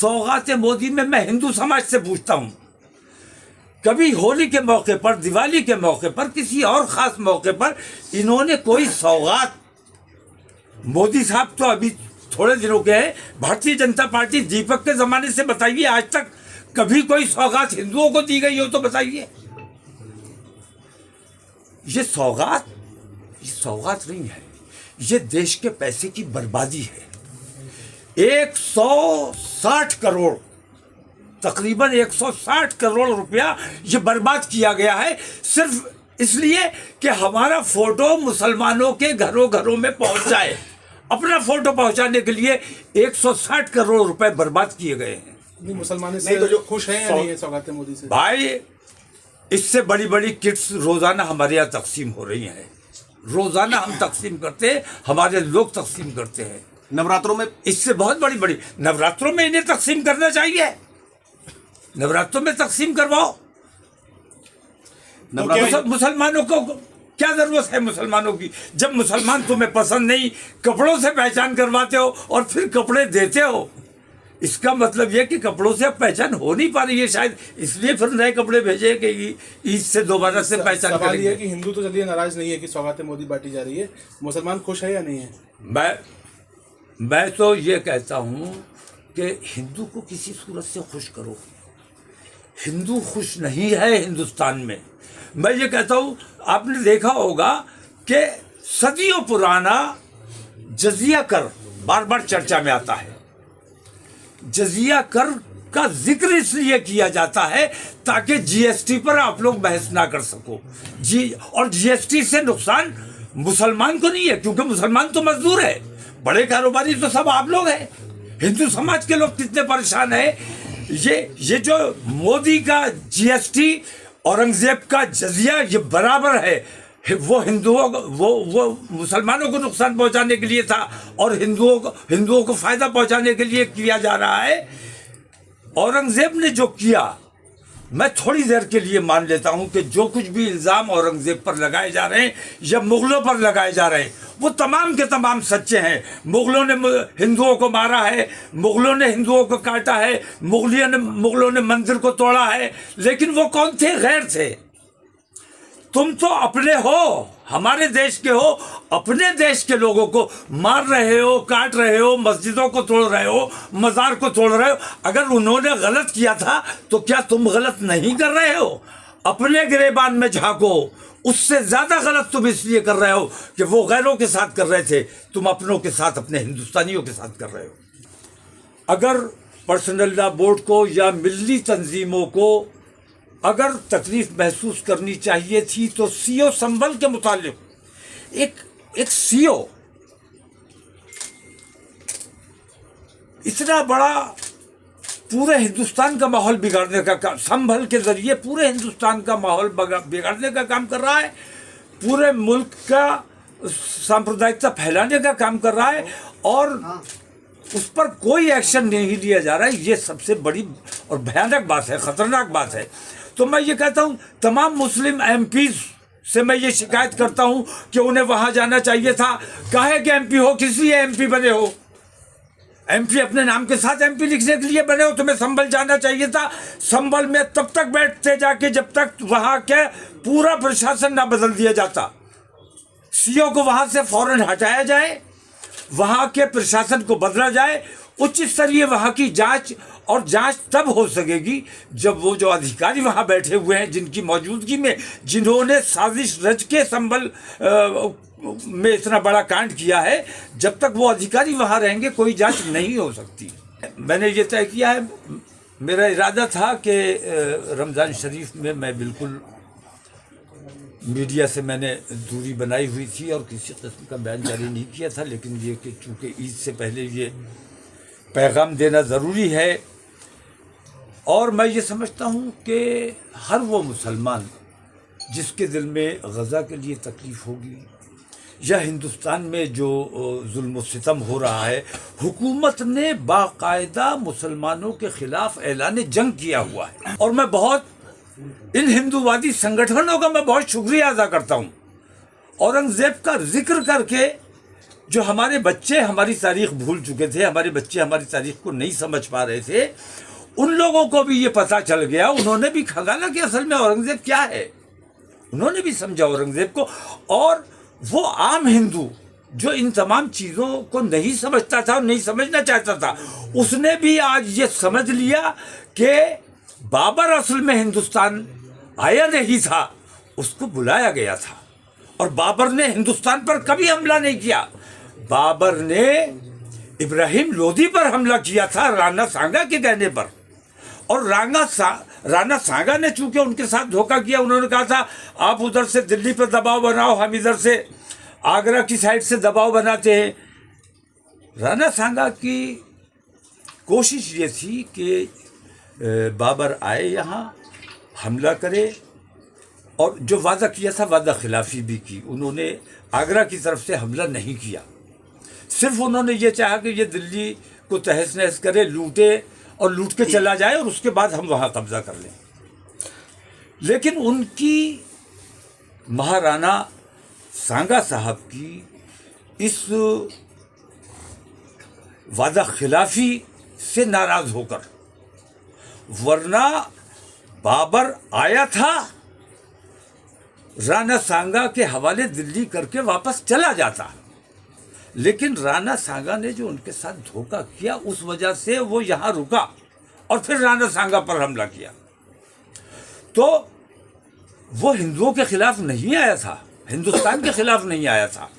सौगात मोदी में मैं हिंदू समाज से पूछता हूं, कभी होली के मौके पर, दिवाली के मौके पर, किसी और खास मौके पर इन्होंने कोई सौगात, मोदी साहब तो अभी थोड़े दिनों के हैं, भारतीय जनता पार्टी दीपक के जमाने से बताइए आज तक कभी कोई सौगात हिंदुओं को दी गई हो तो बताइए। ये सौगात नहीं है, ये देश के पैसे की बर्बादी है। 160 करोड़, तकरीबन 160 करोड़ रुपया ये बर्बाद किया गया है सिर्फ इसलिए कि हमारा फोटो मुसलमानों के घरों घरों में पहुंच जाए। अपना फोटो पहुंचाने के लिए 160 करोड़ रुपए बर्बाद किए गए हैं। मुसलमान नहीं तो जो खुश हैं या नहीं है सौगात मोदी से? भाई, इससे बड़ी बड़ी किट्स रोजाना हमारे यहाँ तकसीम हो रही हैं, रोजाना हम तकसीम करते हैं, हमारे लोग तकसीम करते हैं। नवरात्रों में इससे बहुत बड़ी बड़ी, नवरात्रों में इन्हें तकसीम करना चाहिए, नवरात्रों में तकसीम करवाओ। मुसलमानों को क्या जरूरत है? मुसलमानों की, जब मुसलमान तुम्हें पसंद नहीं, कपड़ों से पहचान करवाते हो और फिर कपड़े देते हो, इसका मतलब यह कि कपड़ों से अब पहचान हो नहीं पा रही है, शायद इसलिए फिर नए कपड़े भेजे कि ईद से दोबारा से पहचान करेंगे। है कि हिंदू तो चलिए नाराज नहीं है कि सौगात मोदी बांटी जा रही है, मुसलमान खुश है या नहीं है? मैं तो ये कहता हूँ कि हिंदू को किसी सूरत से खुश करो। हिंदू खुश नहीं है हिंदुस्तान में। मैं ये कहता हूँ, आपने देखा होगा कि सदियों पुराना जजिया कर बार बार चर्चा में आता है। जजिया कर का जिक्र इसलिए किया जाता है ताकि जीएसटी पर आप लोग बहस ना कर सको। और जीएसटी से नुकसान मुसलमान को नहीं है, क्योंकि मुसलमान तो मजदूर है, बड़े कारोबारी तो सब आप लोग हैं। हिंदू समाज के लोग कितने परेशान हैं। ये जो मोदी का जीएसटी, औरंगजेब का जजिया, ये बराबर है। वो हिंदुओं को, वो मुसलमानों को नुकसान पहुंचाने के लिए था और हिंदुओं को फायदा पहुंचाने के लिए किया जा रहा है। औरंगजेब ने जो किया, मैं थोड़ी देर के लिए मान लेता हूं कि जो कुछ भी इल्जाम औरंगजेब पर लगाए जा रहे हैं या मुगलों पर लगाए जा रहे हैं, वो तमाम के तमाम सच्चे हैं। मुगलों ने हिंदुओं को मारा है, मुगलों ने हिंदुओं को काटा है, मुगलों ने मंदिर को तोड़ा है, लेकिन वो कौन थे? गैर थे। तुम तो अपने हो, हमारे देश के हो, अपने देश के लोगों को मार रहे हो, काट रहे हो, मस्जिदों को तोड़ रहे हो, मजार को तोड़ रहे हो। अगर उन्होंने गलत किया था तो क्या तुम गलत नहीं कर रहे हो? अपने गिरेबान में झांको, उससे ज्यादा गलत तुम इसलिए कर रहे हो कि वो गैरों के साथ कर रहे थे, तुम अपनों के साथ, अपने हिंदुस्तानियों के साथ कर रहे हो। अगर पर्सनल लॉ बोर्ड को या मिल्ली तंजीमों को अगर तकलीफ महसूस करनी चाहिए थी तो सीओ संभल के मुतालिक एक सीओ इतना बड़ा पूरे हिंदुस्तान का माहौल बिगाड़ने का काम, संभल के जरिए पूरे हिंदुस्तान का माहौल बिगाड़ने का काम कर रहा है, पूरे मुल्क का सांप्रदायिकता फैलाने का काम कर रहा है और उस पर कोई एक्शन नहीं लिया जा रहा है। ये सबसे बड़ी और भयानक बात है, खतरनाक बात है। तो मैं ये कहता हूँ, तमाम मुस्लिम एमपी से मैं ये शिकायत करता हूँ कि उन्हें वहाँ जाना चाहिए था। काहे कि एमपी हो, किस लिए एमपी बने हो? एमपी अपने नाम के साथ एमपी लिखने के लिए बने हो? तुम्हें संभल जाना चाहिए था। संभल में तब तक बैठते जाके जब तक वहाँ के पूरा प्रशासन ना बदल दिया जाता। सीओ को वहाँ से फौरन हटाया जाए, वहाँ के प्रशासन को बदला जाए, उच्च स्तरीय वहाँ की जांच, और जांच तब हो सकेगी जब वो जो अधिकारी वहाँ बैठे हुए हैं, जिनकी मौजूदगी में, जिन्होंने साजिश रच के संभल में इतना बड़ा कांड किया है, जब तक वो अधिकारी वहाँ रहेंगे कोई जांच नहीं हो सकती। मैंने ये तय किया है, मेरा इरादा था कि रमज़ान शरीफ में मैं बिल्कुल मीडिया से मैंने दूरी बनाई हुई थी और किसी किस्म का बयान जारी नहीं किया था, लेकिन ये कि चूँकि ईद से पहले ये पैगाम देना ज़रूरी है। और मैं ये समझता हूँ कि हर वो मुसलमान जिसके दिल में गज़ा के लिए तकलीफ़ होगी या हिंदुस्तान में जो जुल्म सितम हो रहा है, हुकूमत ने बाकायदा मुसलमानों के ख़िलाफ़ ऐलान जंग किया हुआ है। और मैं बहुत इन हिंदूवादी संगठनों का मैं बहुत शुक्रिया अदा करता हूँ। औरंगज़ेब का जिक्र करके जो हमारे बच्चे हमारी तारीख भूल चुके थे, हमारे बच्चे हमारी तारीख को नहीं समझ पा रहे थे, उन लोगों को भी ये पता चल गया। उन्होंने भी खगाना कि असल में औरंगजेब क्या है, उन्होंने भी समझा औरंगजेब को। और वो आम हिंदू जो इन तमाम चीज़ों को नहीं समझता था और नहीं समझना चाहता था, उसने भी आज ये समझ लिया कि बाबर असल में हिंदुस्तान आया नहीं था, उसको बुलाया गया था। और बाबर ने हिंदुस्तान पर कभी हमला नहीं किया। बाबर ने इब्राहिम लोदी पर हमला किया था, राणा सांगा के कहने पर। और राणा सांगा ने चूंकि उनके साथ धोखा किया, उन्होंने कहा था आप उधर से दिल्ली पर दबाव बनाओ, हम इधर से आगरा की साइड से दबाव बनाते हैं। राणा सांगा की कोशिश ये थी कि बाबर आए यहाँ, हमला करे, और जो वादा किया था वादा खिलाफी भी की। उन्होंने आगरा की तरफ से हमला नहीं किया, सिर्फ उन्होंने ये चाहा कि ये दिल्ली को तहस नहस करे, लूटे और लूट के चला जाए और उसके बाद हम वहाँ कब्जा कर लें। लेकिन उनकी महाराणा सांगा साहब की इस वादा खिलाफी से नाराज होकर, वरना बाबर आया था, राणा सांगा के हवाले दिल्ली करके वापस चला जाता, लेकिन राणा सांगा ने जो उनके साथ धोखा किया उस वजह से वो यहाँ रुका और फिर राणा सांगा पर हमला किया। तो वो हिंदुओं के खिलाफ नहीं आया था, हिंदुस्तान के खिलाफ नहीं आया था,